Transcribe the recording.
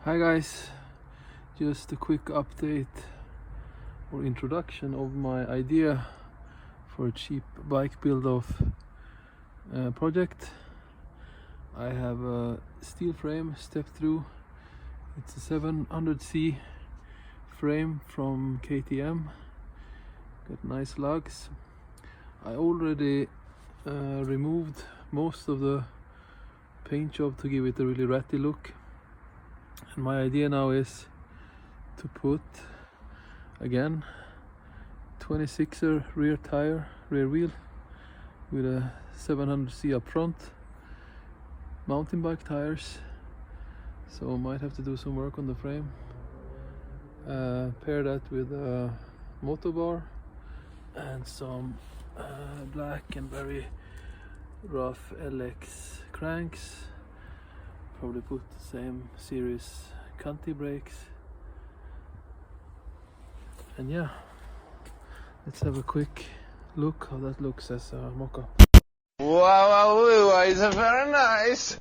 Hi guys, just a quick update or introduction of my idea for a cheap bike build-off project. I have a steel frame step through. It's a 700C frame from KTM. Got nice lugs. I already removed most of the paint job to give it a really ratty look. And my idea now is to put again 26er rear tire, rear wheel with a 700C up front, mountain bike tires, so I might have to do some work on the frame. Pair that with a motor bar and some black and very rough LX cranks. Probably put the same series Conti brakes, and yeah, let's have a quick look how that looks as a mock-up. Wow, it's very nice.